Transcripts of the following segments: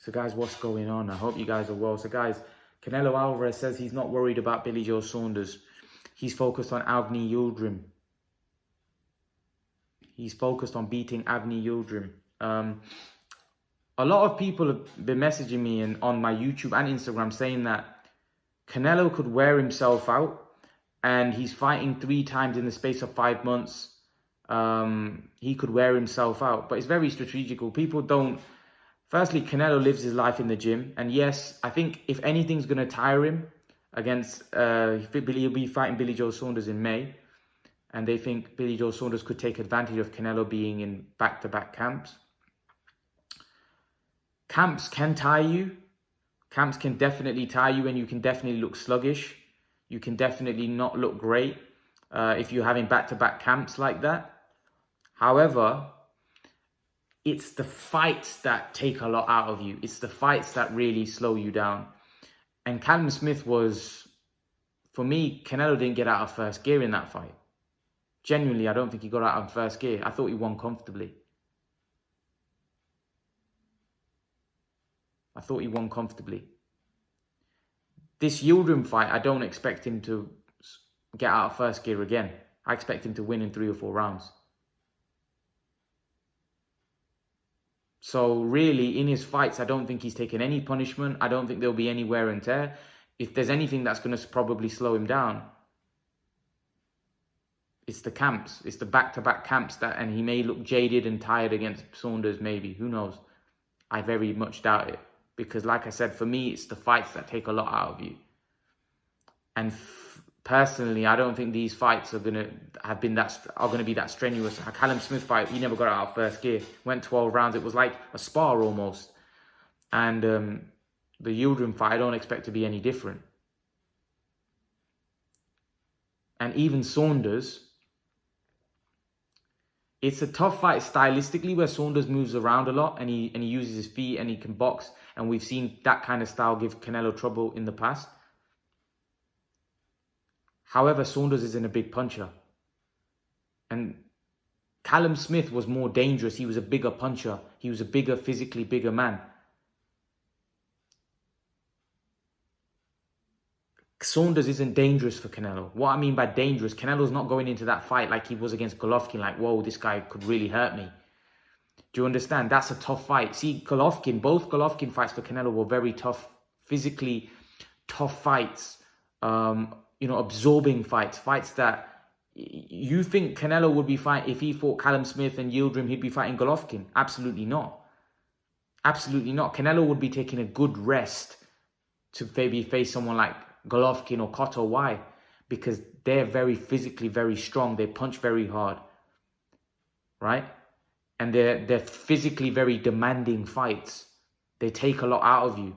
So guys, what's going on? I hope you guys are well. So guys, Canelo Alvarez says he's not worried about Billy Joe Saunders. He's focused on Avni Yildrim. He's focused on beating Avni Yildrim. A lot of people have been messaging me and on my YouTube and Instagram saying that Canelo could wear himself out, and he's fighting 3 times in the space of 5 months. He could wear himself out, but it's very strategical. People don't... Firstly, Canelo lives his life in the gym. And yes, I think if anything's going to tire him against... he'll be fighting Billy Joe Saunders in May. And they think Billy Joe Saunders could take advantage of Canelo being in back-to-back camps. Camps can tire you. Camps can definitely tire you, and you can definitely look sluggish. You can definitely not look great if you're having back-to-back camps like that. However, it's the fights that take a lot out of you. It's the fights that really slow you down. And Callum Smith was, for me, Canelo didn't get out of first gear in that fight. Genuinely, I don't think he got out of first gear. I thought he won comfortably. I thought he won comfortably. This Yildrim fight, I don't expect him to get out of first gear again. I expect him to win in 3 or 4 rounds. So really, in his fights, I don't think he's taken any punishment. I don't think there'll be any wear and tear. If there's anything that's going to probably slow him down, it's the camps. It's the back-to-back camps and he may look jaded and tired against Saunders, maybe. Who knows? I very much doubt it. Because like I said, for me, it's the fights that take a lot out of you. And personally, I don't think these fights are going to be that strenuous. A Callum Smith fight, he never got out of first gear. Went 12 rounds. It was like a spar almost. And the Yildrim fight, I don't expect to be any different. And even Saunders, it's a tough fight stylistically where Saunders moves around a lot and he uses his feet and he can box. And we've seen that kind of style give Canelo trouble in the past. However, Saunders isn't a big puncher. And Callum Smith was more dangerous. He was a bigger puncher. He was a bigger, physically bigger man. Saunders isn't dangerous for Canelo. What I mean by dangerous, Canelo's not going into that fight like he was against Golovkin, like, whoa, this guy could really hurt me. Do you understand? That's a tough fight. See, Golovkin, both Golovkin fights for Canelo were very tough, physically tough fights. Absorbing fights. Fights that you think Canelo would be fighting, if he fought Callum Smith and Yildrim, he'd be fighting Golovkin. Absolutely not. Absolutely not. Canelo would be taking a good rest to maybe face someone like Golovkin or Cotto. Why? Because they're very physically very strong. They punch very hard. Right? And they're physically very demanding fights. They take a lot out of you.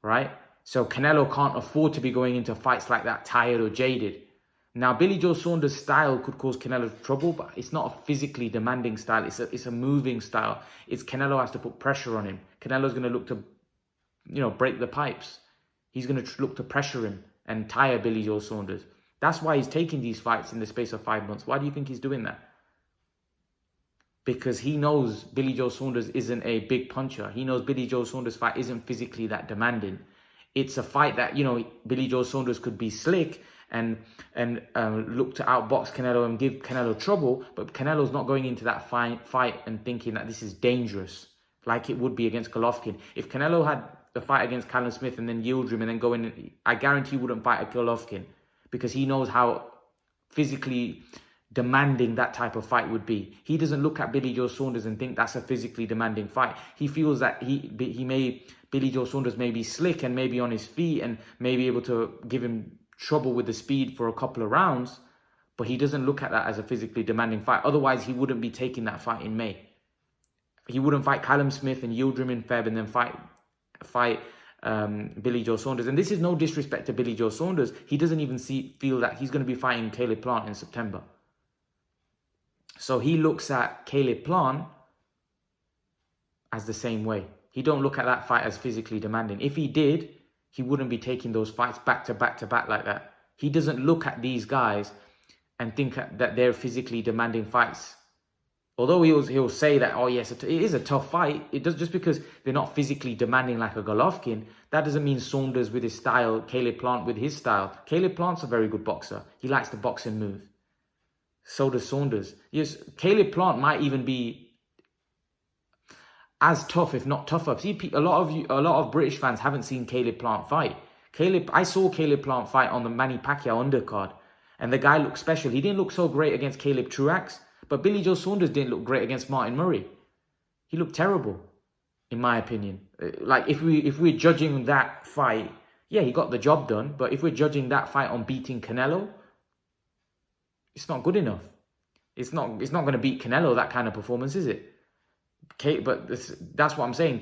Right? So Canelo can't afford to be going into fights like that tired or jaded. Now, Billy Joe Saunders' style could cause Canelo trouble, but it's not a physically demanding style. It's a moving style. It's Canelo has to put pressure on him. Canelo's going to look to, break the pipes. He's going to look to pressure him and tire Billy Joe Saunders. That's why he's taking these fights in the space of 5 months. Why do you think he's doing that? Because he knows Billy Joe Saunders isn't a big puncher. He knows Billy Joe Saunders' fight isn't physically that demanding. It's a fight that, Billy Joe Saunders could be slick and look to outbox Canelo and give Canelo trouble. But Canelo's not going into that fight and thinking that this is dangerous like it would be against Golovkin. If Canelo had the fight against Callum Smith and then Yildrim and then go in, I guarantee he wouldn't fight a Golovkin because he knows how physically demanding that type of fight would be. He doesn't look at Billy Joe Saunders and think that's a physically demanding fight. He feels that Billy Joe Saunders may be slick and maybe on his feet and may be able to give him trouble with the speed for a couple of rounds, but he doesn't look at that as a physically demanding fight. Otherwise, he wouldn't be taking that fight in May. He wouldn't fight Callum Smith and Yildrim in Feb and then fight Billy Joe Saunders. And this is no disrespect to Billy Joe Saunders. He doesn't even feel that he's going to be fighting Caleb Plant in September. So he looks at Caleb Plant as the same way. He don't look at that fight as physically demanding. If he did, he wouldn't be taking those fights back to back to back like that. He doesn't look at these guys and think that they're physically demanding fights Although he'll say that, oh yes, it is a tough fight. It does, just because they're not physically demanding like a Golovkin, that doesn't mean Saunders with his style, Caleb Plant with his style. Caleb Plant's a very good boxer. He likes the boxing move. So does Saunders. Yes, Caleb Plant might even be as tough, if not tougher. See, a lot of British fans haven't seen Caleb Plant fight. I saw Caleb Plant fight on the Manny Pacquiao undercard, and the guy looked special. He didn't look so great against Caleb Truax, but Billy Joe Saunders didn't look great against Martin Murray. He looked terrible, in my opinion. Like, if we're judging that fight, yeah, he got the job done. But if we're judging that fight on beating Canelo, it's not good enough. It's not going to beat Canelo, that kind of performance, is it? But that's what I'm saying.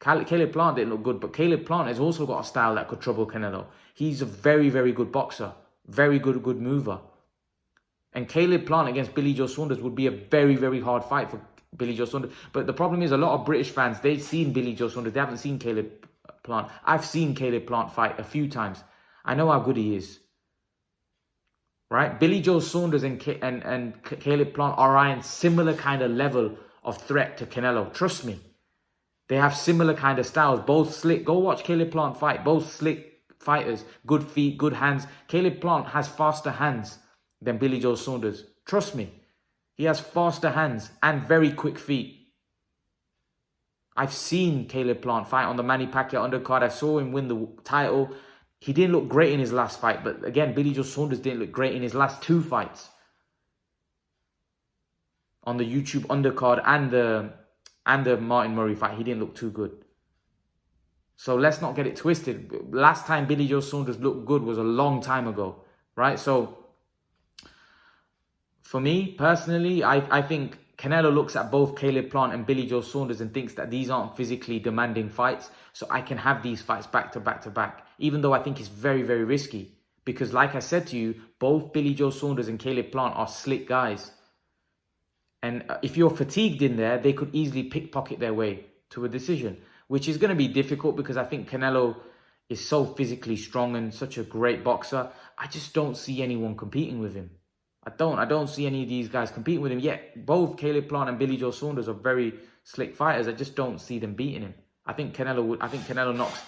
Caleb Plant didn't look good, but Caleb Plant has also got a style that could trouble Canelo. He's a very, very good boxer. Very good mover. And Caleb Plant against Billy Joe Saunders would be a very, very hard fight for Billy Joe Saunders. But the problem is, a lot of British fans, they've seen Billy Joe Saunders. They haven't seen Caleb Plant. I've seen Caleb Plant fight a few times. I know how good he is. Right? Billy Joe Saunders and Caleb Plant are on similar kind of level of threat to Canelo. Trust me. They have similar kind of styles. Both slick. Go watch Caleb Plant fight. Both slick fighters. Good feet, good hands. Caleb Plant has faster hands than Billy Joe Saunders. Trust me. He has faster hands and very quick feet. I've seen Caleb Plant fight on the Manny Pacquiao undercard. I saw him win the title. He didn't look great in his last fight. But again, Billy Joe Saunders didn't look great in his last two fights. On the YouTube undercard and the Martin Murray fight, he didn't look too good. So let's not get it twisted. Last time Billy Joe Saunders looked good was a long time ago. Right? So for me, personally, I think Canelo looks at both Caleb Plant and Billy Joe Saunders and thinks that these aren't physically demanding fights, so I can have these fights back to back to back, even though I think it's very, very risky. Because like I said to you, both Billy Joe Saunders and Caleb Plant are slick guys. And if you're fatigued in there, they could easily pickpocket their way to a decision, which is going to be difficult because I think Canelo is so physically strong and such a great boxer. I just don't see anyone competing with him. I don't see any of these guys competing with him. Yet both Caleb Plant and Billy Joe Saunders are very slick fighters. I just don't see them beating him. I think Canelo knocks.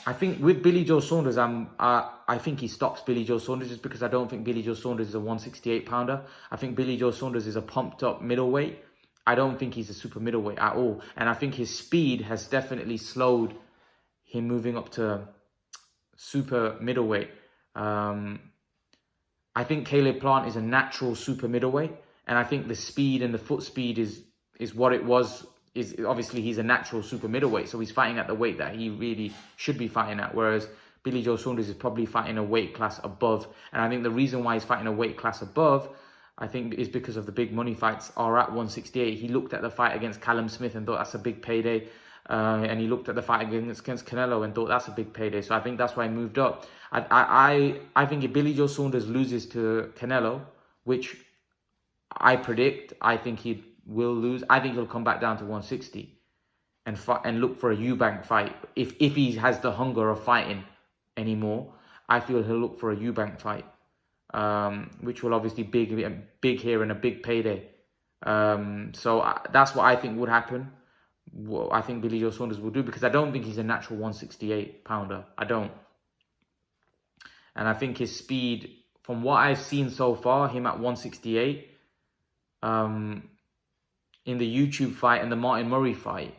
I think with Billy Joe Saunders, I think he stops Billy Joe Saunders just because I don't think Billy Joe Saunders is a 168 pounder. I think Billy Joe Saunders is a pumped up middleweight. I don't think he's a super middleweight at all. And I think his speed has definitely slowed him moving up to super middleweight. I think Caleb Plant is a natural super middleweight, and I think the speed and the foot speed is what it was. Is obviously he's a natural super middleweight, so he's fighting at the weight that he really should be fighting at. Whereas Billy Joe Saunders is probably fighting a weight class above, and I think the reason why he's fighting a weight class above, I think, is because of the big money fights are at 168. He looked at the fight against Callum Smith and thought that's a big payday. And he looked at the fight against Canelo and thought that's a big payday. So I think that's why he moved up. I think if Billy Joe Saunders loses to Canelo, which I predict, I think he will lose. I think he'll come back down to 160 and look for a Eubank fight. If he has the hunger of fighting anymore, I feel he'll look for a Eubank fight, which will obviously be big here and a big payday. So that's what I think would happen. What I think Billy Joe Saunders will do, because I don't think he's a natural 168 pounder. I don't. And I think his speed, from what I've seen so far, him at 168, in the YouTube fight and the Martin Murray fight,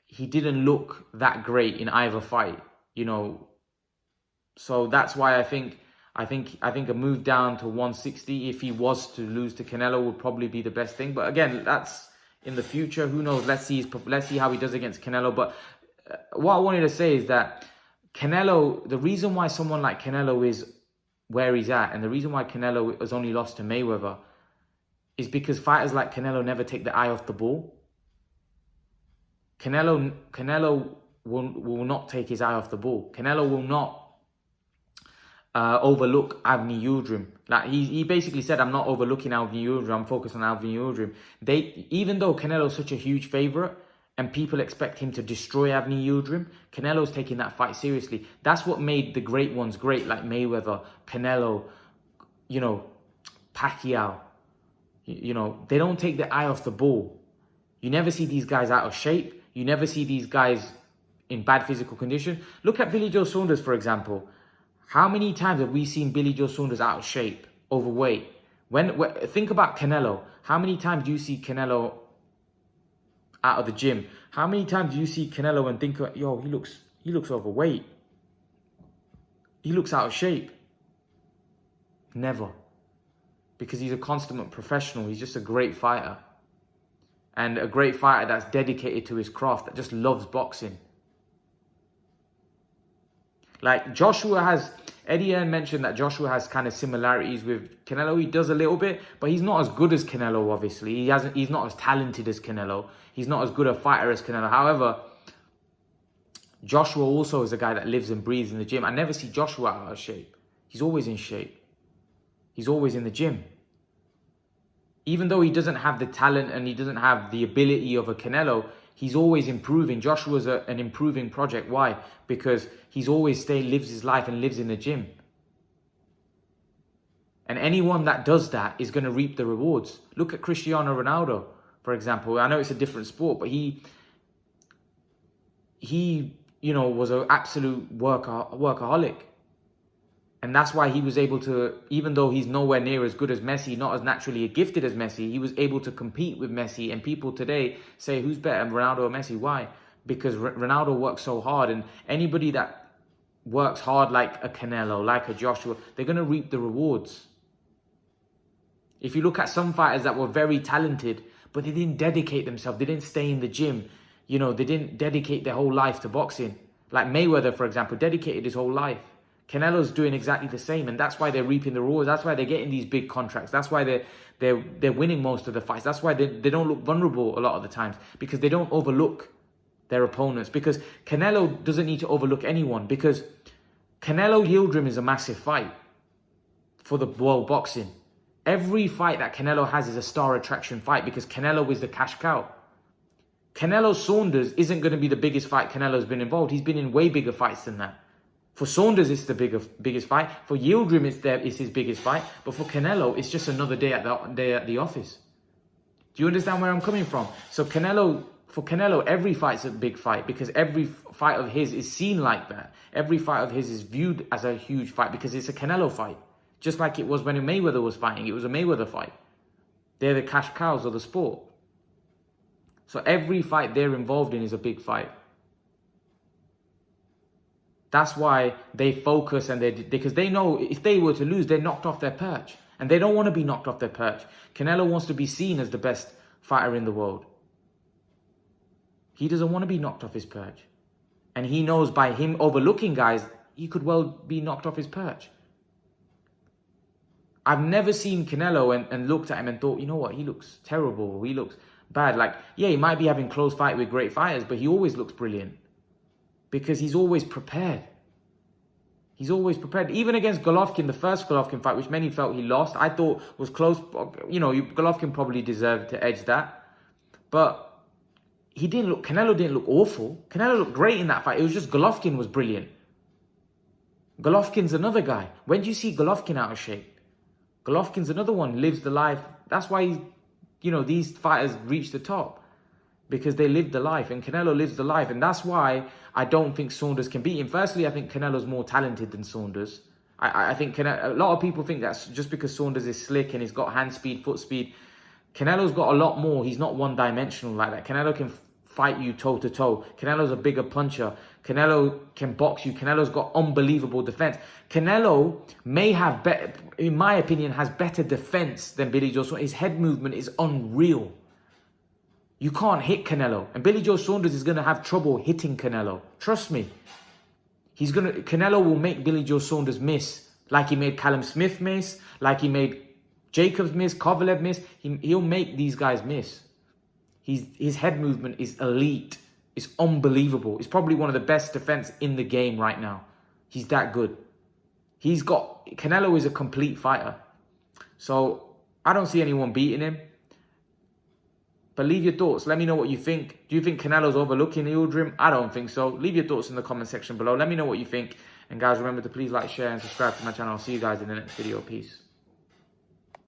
he didn't look that great in either fight, you know. So that's why I think a move down to 160, if he was to lose to Canelo, would probably be the best thing. But again, that's in the future. Who knows? Let's see how he does against Canelo. But what I wanted to say is that Canelo, the reason why someone like Canelo is where he's at, and the reason why Canelo has only lost to Mayweather, is because fighters like Canelo never take the eye off the ball. Canelo will not take his eye off the ball. Canelo will not overlook Avni Yildrim. Like he basically said, I'm not overlooking Avni Yildrim, I'm focused on Avni Yildrim. Even though Canelo's such a huge favourite and people expect him to destroy Avni Yildrim, Canelo's taking that fight seriously. That's what made the great ones great, like Mayweather, Canelo, you know, Pacquiao. You know, they don't take their eye off the ball. You never see these guys out of shape. You never see these guys in bad physical condition. Look at Billy Joe Saunders, for example. How many times have we seen Billy Joe Saunders out of shape, overweight? Think about Canelo. How many times do you see Canelo out of the gym? How many times do you see Canelo and think, yo, he looks overweight. He looks out of shape. Never. Because he's a consummate professional. He's just a great fighter. And a great fighter that's dedicated to his craft, that just loves boxing. Like Eddie Hearn mentioned that Joshua has kind of similarities with Canelo. He does a little bit, but he's not as good as Canelo, obviously. He's not as talented as Canelo. He's not as good a fighter as Canelo. However, Joshua also is a guy that lives and breathes in the gym. I never see Joshua out of shape. He's always in shape. He's always in the gym. Even though he doesn't have the talent and he doesn't have the ability of a Canelo, he's always improving. Joshua's an improving project. Why? Because he's always lives his life and lives in the gym. And anyone that does that is going to reap the rewards. Look at Cristiano Ronaldo, for example. I know it's a different sport, but he was an absolute workaholic. And that's why he was able to, even though he's nowhere near as good as Messi, not as naturally gifted as Messi, he was able to compete with Messi. And people today say, who's better, Ronaldo or Messi? Why? Because Ronaldo works so hard. And anybody that works hard like a Canelo, like a Joshua, they're going to reap the rewards. If you look at some fighters that were very talented, but they didn't dedicate themselves, they didn't stay in the gym, they didn't dedicate their whole life to boxing. Like Mayweather, for example, dedicated his whole life. Canelo's doing exactly the same, and that's why they're reaping the rewards. That's why they're getting these big contracts. That's why they're winning most of the fights. That's why they don't look vulnerable a lot of the times, because they don't overlook their opponents. Because Canelo doesn't need to overlook anyone, because Canelo Yildrim is a massive fight for the world boxing. Every fight that Canelo has is a star attraction fight, because Canelo is the cash cow. Canelo Saunders isn't going to be the biggest fight Canelo's been involved. He's been in way bigger fights than that. For Saunders, it's the biggest fight. For Yildrim, it's his biggest fight. But for Canelo, it's just another day at the office. Do you understand where I'm coming from? So for Canelo, every fight's a big fight, because every fight of his is seen like that. Every fight of his is viewed as a huge fight, because it's a Canelo fight. Just like it was when Mayweather was fighting. It was a Mayweather fight. They're the cash cows of the sport. So every fight they're involved in is a big fight. That's why they focus, and because they know if they were to lose, they're knocked off their perch. And they don't want to be knocked off their perch. Canelo wants to be seen as the best fighter in the world. He doesn't want to be knocked off his perch. And he knows by him overlooking guys, he could well be knocked off his perch. I've never seen Canelo and looked at him and thought, you know what, he looks terrible, he looks bad. Like, yeah, he might be having close fight with great fighters, but he always looks brilliant. Because he's always prepared. He's always prepared. Even against Golovkin, the first Golovkin fight, which many felt he lost, I thought was close. Golovkin probably deserved to edge that. But Canelo didn't look awful. Canelo looked great in that fight. It was just Golovkin was brilliant. Golovkin's another guy. When do you see Golovkin out of shape? Golovkin's another one, lives the life. That's why, these fighters reach the top. Because they live the life, and Canelo lives the life. And that's why I don't think Saunders can beat him. Firstly, I think Canelo's more talented than Saunders. I think a lot of people think that's just because Saunders is slick and he's got hand speed, foot speed. Canelo's got a lot more. He's not one-dimensional like that. Canelo can fight you toe-to-toe. Canelo's a bigger puncher. Canelo can box you. Canelo's got unbelievable defense. Canelo may have, in my opinion, has better defense than Billy Joe Saunders. His head movement is unreal. You can't hit Canelo. And Billy Joe Saunders is going to have trouble hitting Canelo. Trust me. Canelo will make Billy Joe Saunders miss. Like he made Callum Smith miss. Like he made Jacobs miss. Kovalev miss. He'll make these guys miss. His head movement is elite. It's unbelievable. It's probably one of the best defense in the game right now. He's that good. Canelo is a complete fighter. So I don't see anyone beating him. But leave your thoughts. Let me know what you think. Do you think Canelo's overlooking Yildrim? I don't think so. Leave your thoughts in the comment section below. Let me know what you think. And guys, remember to please like, share, and subscribe to my channel. I'll see you guys in the next video. Peace.